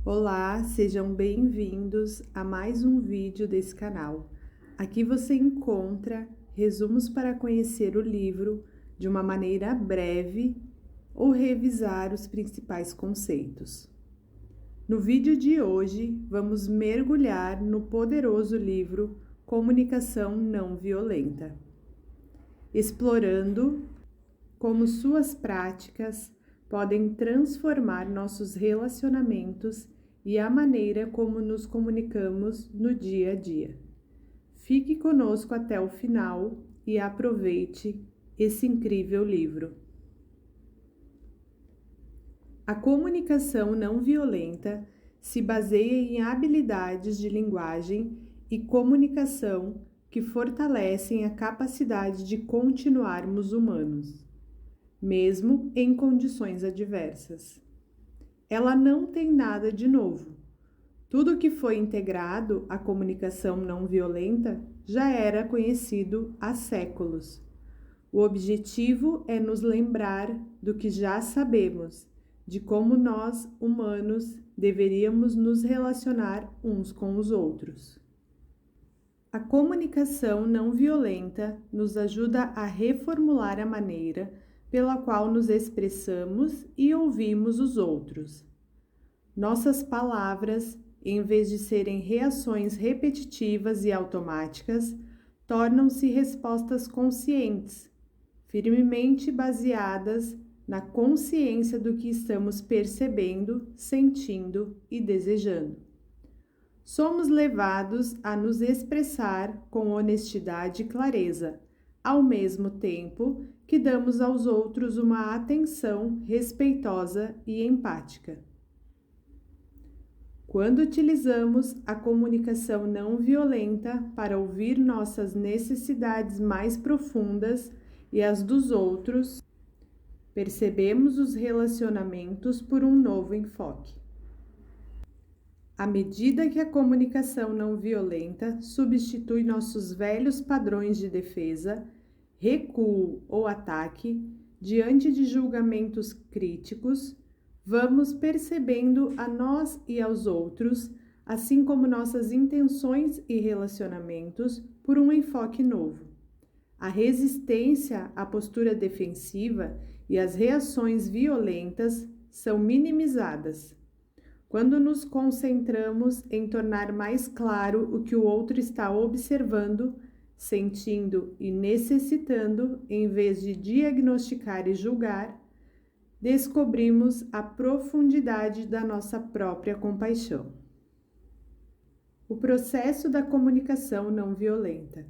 Olá, sejam bem-vindos a mais um vídeo desse canal. Aqui você encontra resumos para conhecer o livro de uma maneira breve ou revisar os principais conceitos. No vídeo de hoje, vamos mergulhar no poderoso livro Comunicação Não Violenta, explorando como suas práticas podem transformar nossos relacionamentos e a maneira como nos comunicamos no dia a dia. Fique conosco até o final e aproveite esse incrível livro. A comunicação não violenta se baseia em habilidades de linguagem e comunicação que fortalecem a capacidade de continuarmos humanos, mesmo em condições adversas. Ela não tem nada de novo. Tudo que foi integrado à comunicação não violenta já era conhecido há séculos. O objetivo é nos lembrar do que já sabemos, de como nós, humanos, deveríamos nos relacionar uns com os outros. A comunicação não violenta nos ajuda a reformular a maneira pela qual nos expressamos e ouvimos os outros. Nossas palavras, em vez de serem reações repetitivas e automáticas, tornam-se respostas conscientes, firmemente baseadas na consciência do que estamos percebendo, sentindo e desejando. Somos levados a nos expressar com honestidade e clareza, ao mesmo tempo que damos aos outros uma atenção respeitosa e empática. Quando utilizamos a comunicação não violenta para ouvir nossas necessidades mais profundas e as dos outros, percebemos os relacionamentos por um novo enfoque. À medida que a comunicação não violenta substitui nossos velhos padrões de defesa, recuo ou ataque, diante de julgamentos críticos, vamos percebendo a nós e aos outros, assim como nossas intenções e relacionamentos, por um enfoque novo. A resistência à postura defensiva e as reações violentas são minimizadas quando nos concentramos em tornar mais claro o que o outro está observando, sentindo e necessitando, em vez de diagnosticar e julgar. Descobrimos a profundidade da nossa própria compaixão. O processo da comunicação não violenta.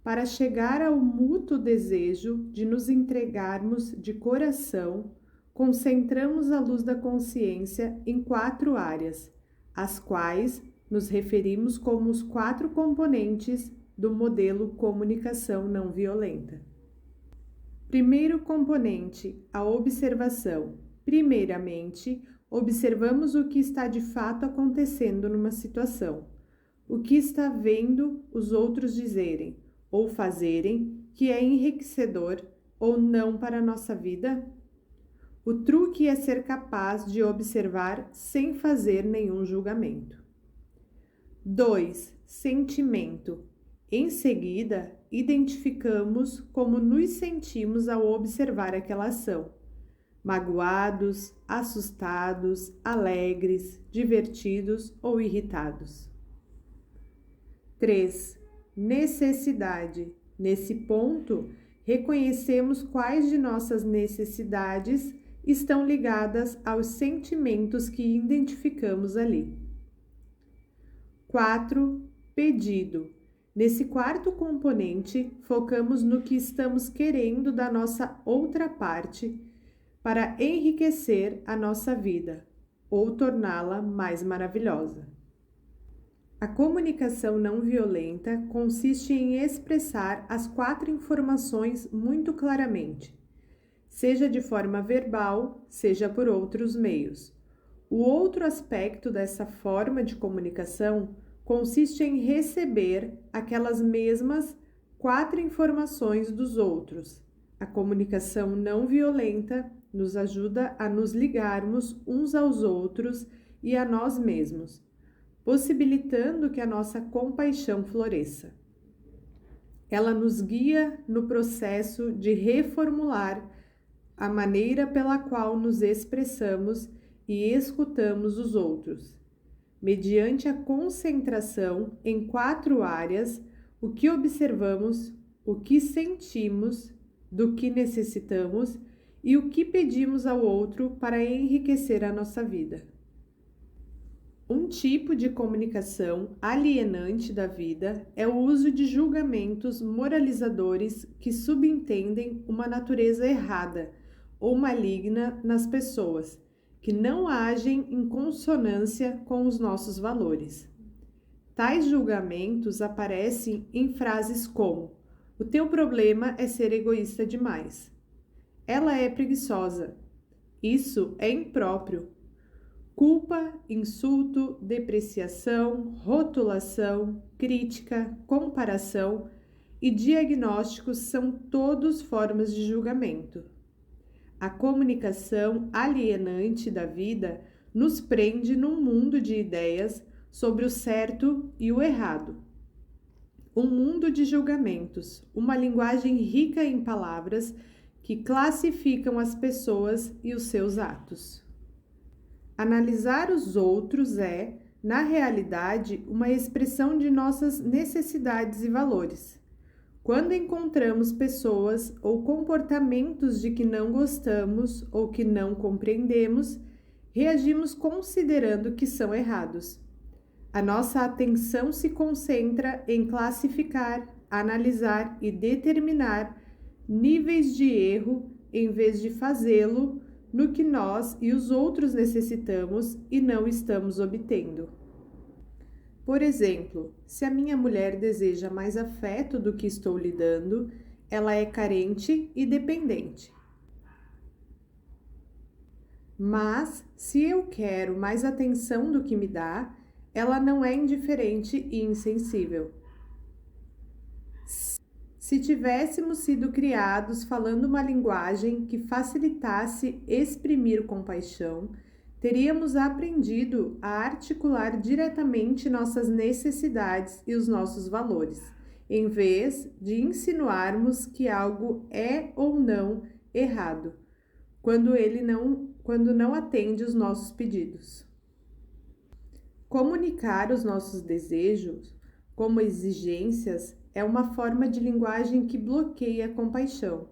Para chegar ao mútuo desejo de nos entregarmos de coração, concentramos a luz da consciência em 4 áreas, às quais nos referimos como os 4 componentes do modelo comunicação não violenta. Primeiro componente, a observação. Primeiramente, observamos o que está de fato acontecendo numa situação. O que está vendo os outros dizerem ou fazerem que é enriquecedor ou não para a nossa vida? O truque é ser capaz de observar sem fazer nenhum julgamento. 2. Sentimento. Em seguida, identificamos como nos sentimos ao observar aquela ação. Magoados, assustados, alegres, divertidos ou irritados. 3. Necessidade. Nesse ponto, reconhecemos quais de nossas necessidades estão ligadas aos sentimentos que identificamos ali. 4. Pedido. Nesse 4º componente, focamos no que estamos querendo da nossa outra parte para enriquecer a nossa vida ou torná-la mais maravilhosa. A comunicação não violenta consiste em expressar as 4 informações muito claramente, seja de forma verbal, seja por outros meios. O outro aspecto dessa forma de comunicação consiste em receber aquelas mesmas 4 informações dos outros. A comunicação não violenta nos ajuda a nos ligarmos uns aos outros e a nós mesmos, possibilitando que a nossa compaixão floresça. Ela nos guia no processo de reformular a maneira pela qual nos expressamos e escutamos os outros, mediante a concentração em 4 áreas: o que observamos, o que sentimos, do que necessitamos e o que pedimos ao outro para enriquecer a nossa vida. Um tipo de comunicação alienante da vida é o uso de julgamentos moralizadores que subentendem uma natureza errada ou maligna nas pessoas, que não agem em consonância com os nossos valores. Tais julgamentos aparecem em frases como: "O teu problema é ser egoísta demais. Ela é preguiçosa. Isso é impróprio." Culpa, insulto, depreciação, rotulação, crítica, comparação e diagnósticos são todos formas de julgamento. A comunicação alienante da vida nos prende num mundo de ideias sobre o certo e o errado. Um mundo de julgamentos, uma linguagem rica em palavras que classificam as pessoas e os seus atos. Analisar os outros é, na realidade, uma expressão de nossas necessidades e valores. Quando encontramos pessoas ou comportamentos de que não gostamos ou que não compreendemos, reagimos considerando que são errados. A nossa atenção se concentra em classificar, analisar e determinar níveis de erro em vez de fazê-lo no que nós e os outros necessitamos e não estamos obtendo. Por exemplo, se a minha mulher deseja mais afeto do que estou lhe dando, ela é carente e dependente. Mas, se eu quero mais atenção do que me dá, ela não é indiferente e insensível. Se tivéssemos sido criados falando uma linguagem que facilitasse exprimir compaixão, teríamos aprendido a articular diretamente nossas necessidades e os nossos valores, em vez de insinuarmos que algo é ou não errado, quando não atende os nossos pedidos. Comunicar os nossos desejos como exigências é uma forma de linguagem que bloqueia a compaixão.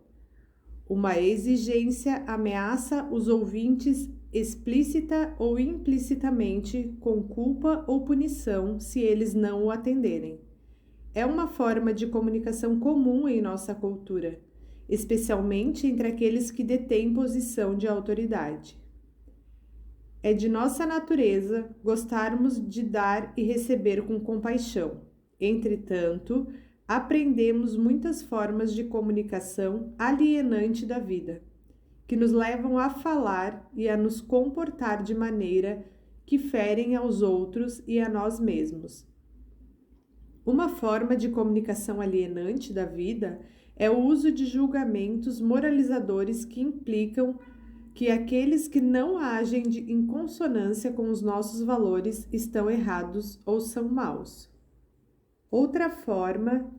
Uma exigência ameaça os ouvintes explícita ou implicitamente com culpa ou punição se eles não o atenderem. É uma forma de comunicação comum em nossa cultura, especialmente entre aqueles que detêm posição de autoridade. É de nossa natureza gostarmos de dar e receber com compaixão. Entretanto, aprendemos muitas formas de comunicação alienante da vida, que nos levam a falar e a nos comportar de maneira que ferem aos outros e a nós mesmos. Uma forma de comunicação alienante da vida é o uso de julgamentos moralizadores que implicam que aqueles que não agem em consonância com os nossos valores estão errados ou são maus. Outra forma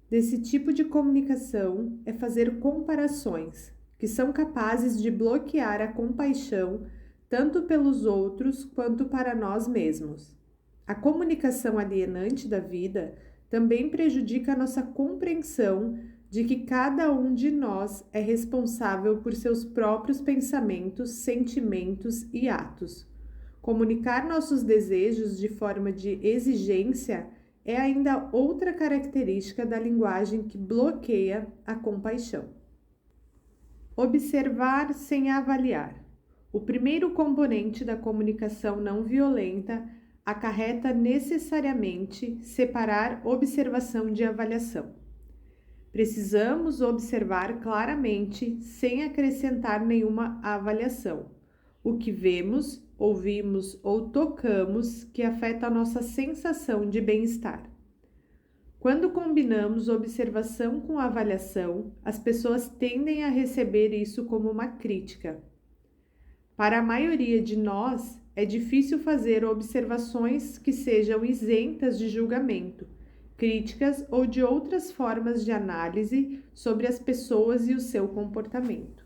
desse tipo de comunicação é fazer comparações, que são capazes de bloquear a compaixão tanto pelos outros quanto para nós mesmos. A comunicação alienante da vida também prejudica a nossa compreensão de que cada um de nós é responsável por seus próprios pensamentos, sentimentos e atos. Comunicar nossos desejos de forma de exigência é ainda outra característica da linguagem que bloqueia a compaixão. Observar sem avaliar. O primeiro componente da comunicação não violenta acarreta necessariamente separar observação de avaliação. Precisamos observar claramente sem acrescentar nenhuma avaliação o que vemos, ouvimos ou tocamos que afeta a nossa sensação de bem-estar. Quando combinamos observação com avaliação, as pessoas tendem a receber isso como uma crítica. Para a maioria de nós, é difícil fazer observações que sejam isentas de julgamento, críticas ou de outras formas de análise sobre as pessoas e o seu comportamento.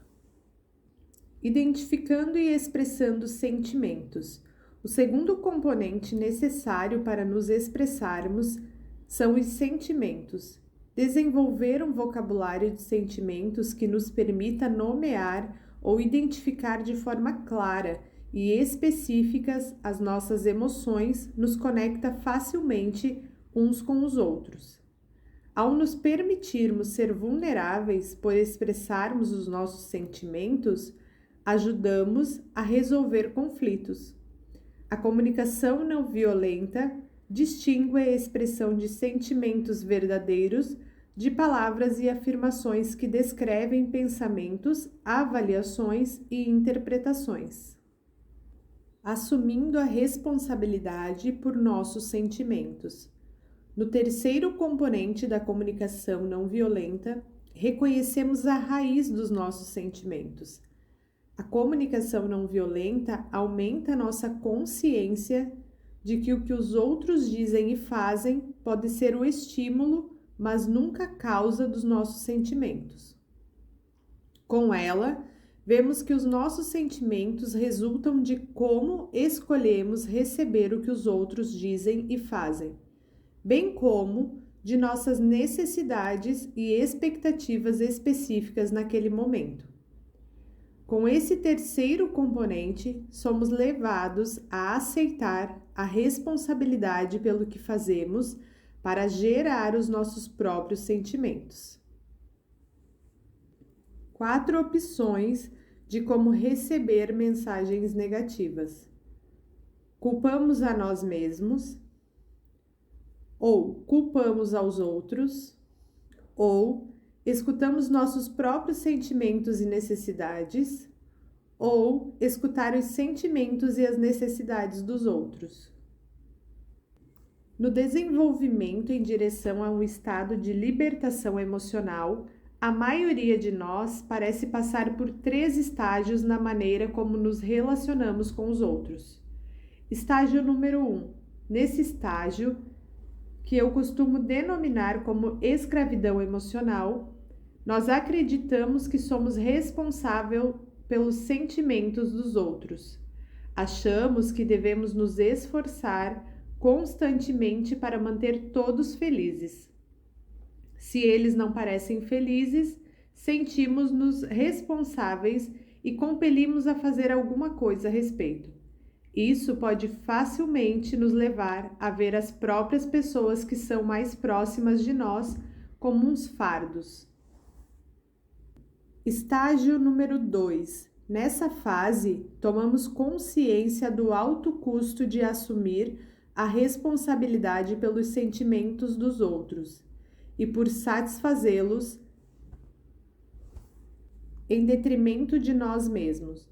Identificando e expressando sentimentos. O segundo componente necessário para nos expressarmos são os sentimentos. Desenvolver um vocabulário de sentimentos que nos permita nomear ou identificar de forma clara e específicas as nossas emoções nos conecta facilmente uns com os outros. Ao nos permitirmos ser vulneráveis por expressarmos os nossos sentimentos, ajudamos a resolver conflitos. A comunicação não violenta distingue a expressão de sentimentos verdadeiros de palavras e afirmações que descrevem pensamentos, avaliações e interpretações. Assumindo a responsabilidade por nossos sentimentos. No terceiro componente da comunicação não violenta, reconhecemos a raiz dos nossos sentimentos. A comunicação não violenta aumenta nossa consciência de que o que os outros dizem e fazem pode ser o estímulo, mas nunca a causa dos nossos sentimentos. Com ela, vemos que os nossos sentimentos resultam de como escolhemos receber o que os outros dizem e fazem, bem como de nossas necessidades e expectativas específicas naquele momento. Com esse terceiro componente, somos levados a aceitar a responsabilidade pelo que fazemos para gerar os nossos próprios sentimentos. 4 opções de como receber mensagens negativas. Culpamos a nós mesmos, ou culpamos aos outros, ou escutamos nossos próprios sentimentos e necessidades, ou escutar os sentimentos e as necessidades dos outros. No desenvolvimento em direção a um estado de libertação emocional, a maioria de nós parece passar por 3 estágios na maneira como nos relacionamos com os outros. Estágio número 1. Nesse estágio, que eu costumo denominar como escravidão emocional, nós acreditamos que somos responsáveis pelos sentimentos dos outros. Achamos que devemos nos esforçar constantemente para manter todos felizes. Se eles não parecem felizes, sentimos-nos responsáveis e compelimos a fazer alguma coisa a respeito. Isso pode facilmente nos levar a ver as próprias pessoas que são mais próximas de nós como uns fardos. Estágio número 2. Nessa fase, tomamos consciência do alto custo de assumir a responsabilidade pelos sentimentos dos outros e por satisfazê-los em detrimento de nós mesmos.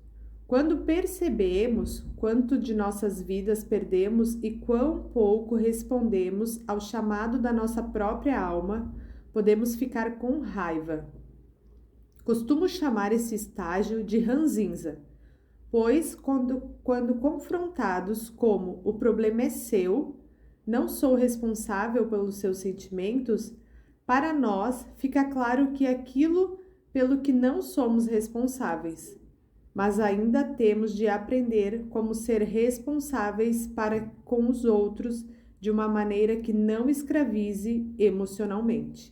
Quando percebemos quanto de nossas vidas perdemos e quão pouco respondemos ao chamado da nossa própria alma, podemos ficar com raiva. Costumo chamar esse estágio de ranzinza, pois quando confrontados como o problema é seu, não sou responsável pelos seus sentimentos, para nós fica claro que aquilo pelo que não somos responsáveis, mas ainda temos de aprender como ser responsáveis para com os outros de uma maneira que não escravize emocionalmente.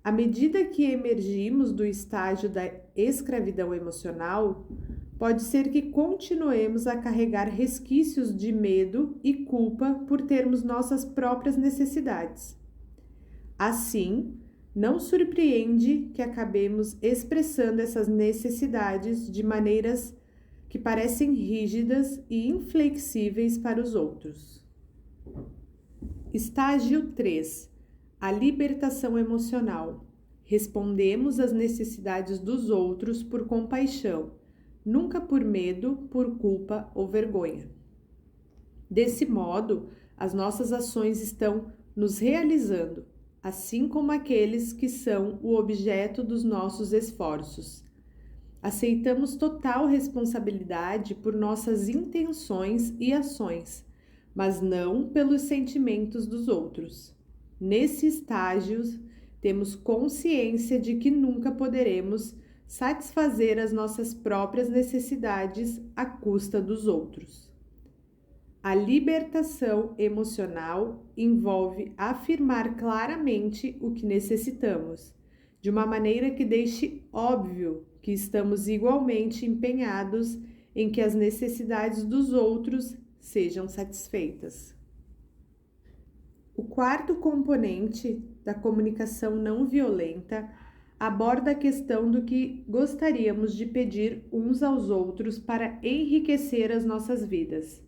À medida que emergimos do estágio da escravidão emocional, pode ser que continuemos a carregar resquícios de medo e culpa por termos nossas próprias necessidades. Assim, não surpreende que acabemos expressando essas necessidades de maneiras que parecem rígidas e inflexíveis para os outros. Estágio 3. A libertação emocional. Respondemos às necessidades dos outros por compaixão, nunca por medo, por culpa ou vergonha. Desse modo, as nossas ações estão nos realizando, assim como aqueles que são o objeto dos nossos esforços. Aceitamos total responsabilidade por nossas intenções e ações, mas não pelos sentimentos dos outros. Nesse estágio, temos consciência de que nunca poderemos satisfazer as nossas próprias necessidades à custa dos outros. A libertação emocional envolve afirmar claramente o que necessitamos, de uma maneira que deixe óbvio que estamos igualmente empenhados em que as necessidades dos outros sejam satisfeitas. O quarto componente da comunicação não violenta aborda a questão do que gostaríamos de pedir uns aos outros para enriquecer as nossas vidas.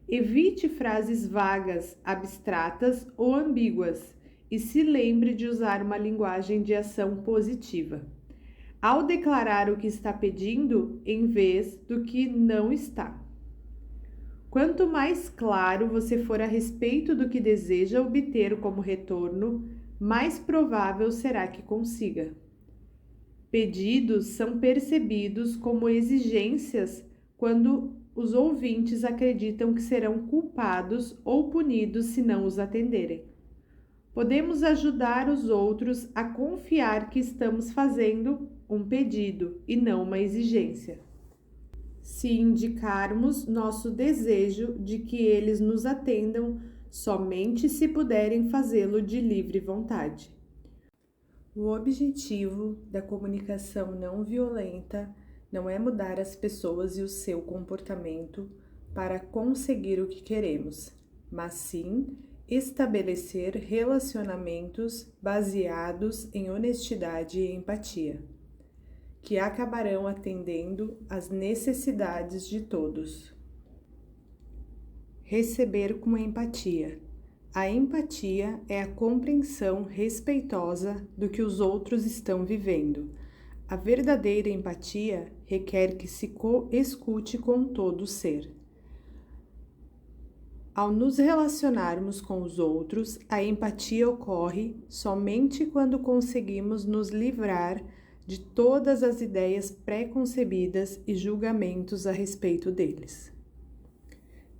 Evite frases vagas, abstratas ou ambíguas e se lembre de usar uma linguagem de ação positiva, ao declarar o que está pedindo em vez do que não está. Quanto mais claro você for a respeito do que deseja obter como retorno, mais provável será que consiga. Pedidos são percebidos como exigências quando os ouvintes acreditam que serão culpados ou punidos se não os atenderem. Podemos ajudar os outros a confiar que estamos fazendo um pedido e não uma exigência, se indicarmos nosso desejo de que eles nos atendam somente se puderem fazê-lo de livre vontade. O objetivo da comunicação não violenta não é mudar as pessoas e o seu comportamento para conseguir o que queremos, mas sim estabelecer relacionamentos baseados em honestidade e empatia, que acabarão atendendo às necessidades de todos. Receber com empatia. A empatia é a compreensão respeitosa do que os outros estão vivendo. A verdadeira empatia requer que se escute com todo o ser. Ao nos relacionarmos com os outros, a empatia ocorre somente quando conseguimos nos livrar de todas as ideias pré-concebidas e julgamentos a respeito deles.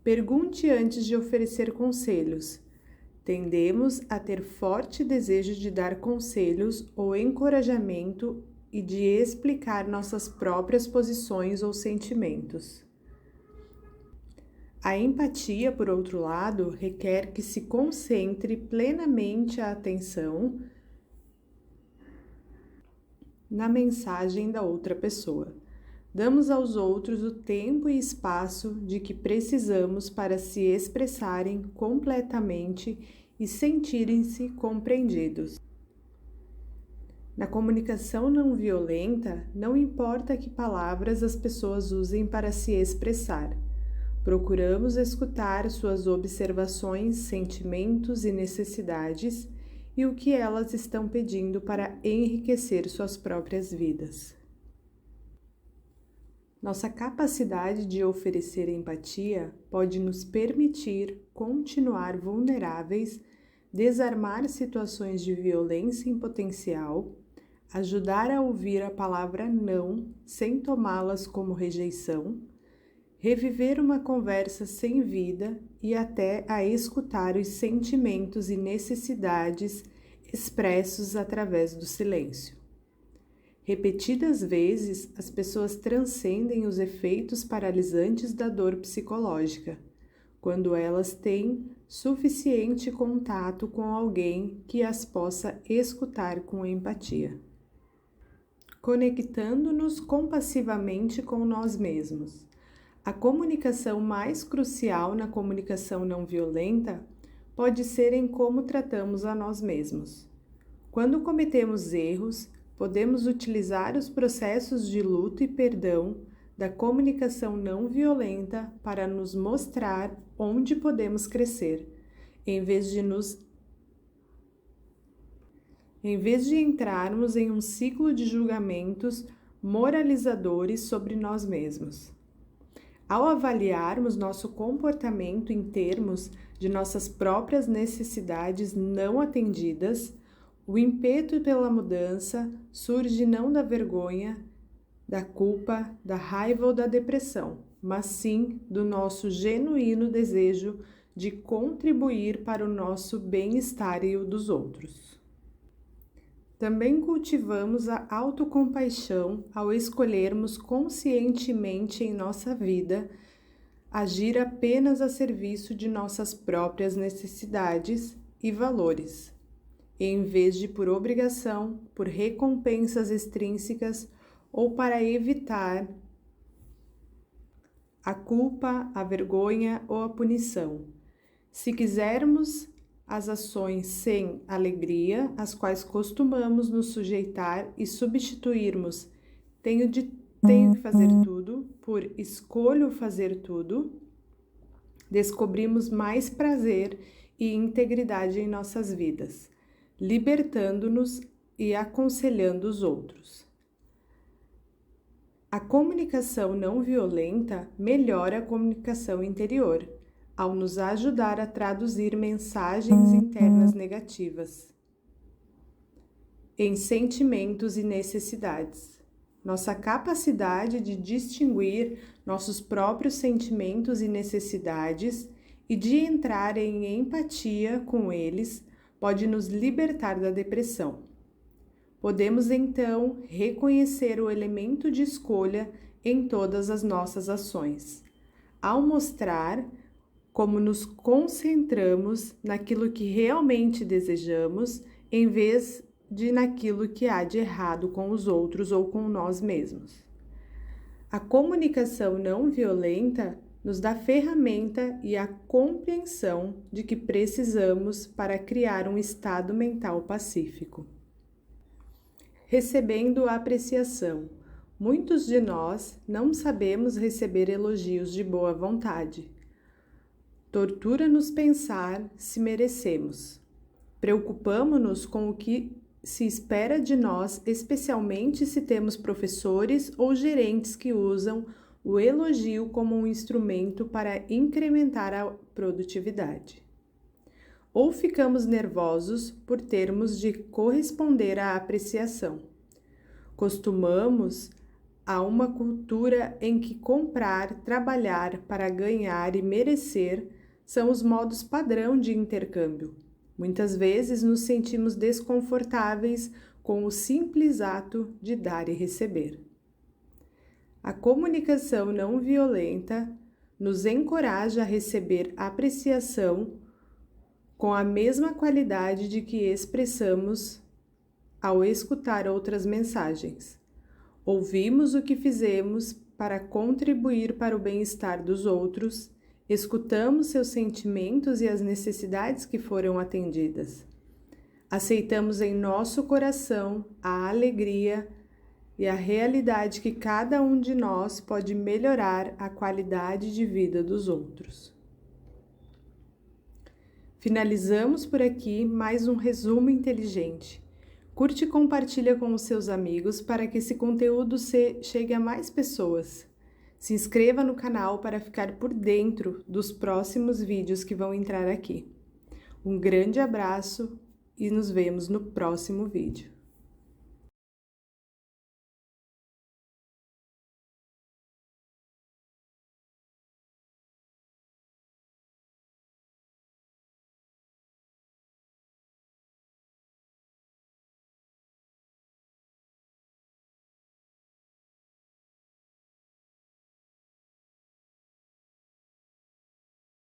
Pergunte antes de oferecer conselhos. Tendemos a ter forte desejo de dar conselhos ou encorajamento e de explicar nossas próprias posições ou sentimentos. A empatia, por outro lado, requer que se concentre plenamente a atenção na mensagem da outra pessoa. Damos aos outros o tempo e espaço de que precisamos para se expressarem completamente e sentirem-se compreendidos. Na comunicação não violenta, não importa que palavras as pessoas usem para se expressar. Procuramos escutar suas observações, sentimentos e necessidades e o que elas estão pedindo para enriquecer suas próprias vidas. Nossa capacidade de oferecer empatia pode nos permitir continuar vulneráveis, desarmar situações de violência em potencial, ajudar a ouvir a palavra não sem tomá-las como rejeição, reviver uma conversa sem vida e até a escutar os sentimentos e necessidades expressos através do silêncio. Repetidas vezes, as pessoas transcendem os efeitos paralisantes da dor psicológica, quando elas têm suficiente contato com alguém que as possa escutar com empatia. Conectando-nos compassivamente com nós mesmos. A comunicação mais crucial na comunicação não violenta pode ser em como tratamos a nós mesmos. Quando cometemos erros, podemos utilizar os processos de luto e perdão da comunicação não violenta para nos mostrar onde podemos crescer, em vez de entrarmos em um ciclo de julgamentos moralizadores sobre nós mesmos. Ao avaliarmos nosso comportamento em termos de nossas próprias necessidades não atendidas, o ímpeto pela mudança surge não da vergonha, da culpa, da raiva ou da depressão, mas sim do nosso genuíno desejo de contribuir para o nosso bem-estar e o dos outros. Também cultivamos a autocompaixão ao escolhermos conscientemente em nossa vida agir apenas a serviço de nossas próprias necessidades e valores, em vez de por obrigação, por recompensas extrínsecas ou para evitar a culpa, a vergonha ou a punição. Se quisermos as ações sem alegria, às quais costumamos nos sujeitar e substituirmos tenho que fazer tudo por escolho fazer tudo, descobrimos mais prazer e integridade em nossas vidas, libertando-nos e aconselhando os outros. A comunicação não violenta melhora a comunicação interior, ao nos ajudar a traduzir mensagens internas negativas em sentimentos e necessidades. Nossa capacidade de distinguir nossos próprios sentimentos e necessidades e de entrar em empatia com eles pode nos libertar da depressão. Podemos então reconhecer o elemento de escolha em todas as nossas ações, ao mostrar como nos concentramos naquilo que realmente desejamos, em vez de naquilo que há de errado com os outros ou com nós mesmos. A comunicação não violenta nos dá ferramenta e a compreensão de que precisamos para criar um estado mental pacífico. Recebendo a apreciação. Muitos de nós não sabemos receber elogios de boa vontade. Tortura-nos pensar se merecemos. Preocupamo-nos com o que se espera de nós, especialmente se temos professores ou gerentes que usam o elogio como um instrumento para incrementar a produtividade. Ou ficamos nervosos por termos de corresponder à apreciação. Costumamos a uma cultura em que comprar, trabalhar para ganhar e merecer são os modos padrão de intercâmbio. Muitas vezes nos sentimos desconfortáveis com o simples ato de dar e receber. A comunicação não violenta nos encoraja a receber apreciação com a mesma qualidade de que expressamos ao escutar outras mensagens. Ouvimos o que fizemos para contribuir para o bem-estar dos outros, escutamos seus sentimentos e as necessidades que foram atendidas. Aceitamos em nosso coração a alegria e a realidade que cada um de nós pode melhorar a qualidade de vida dos outros. Finalizamos por aqui mais um resumo inteligente. Curte e compartilha com os seus amigos para que esse conteúdo chegue a mais pessoas. Se inscreva no canal para ficar por dentro dos próximos vídeos que vão entrar aqui. Um grande abraço e nos vemos no próximo vídeo.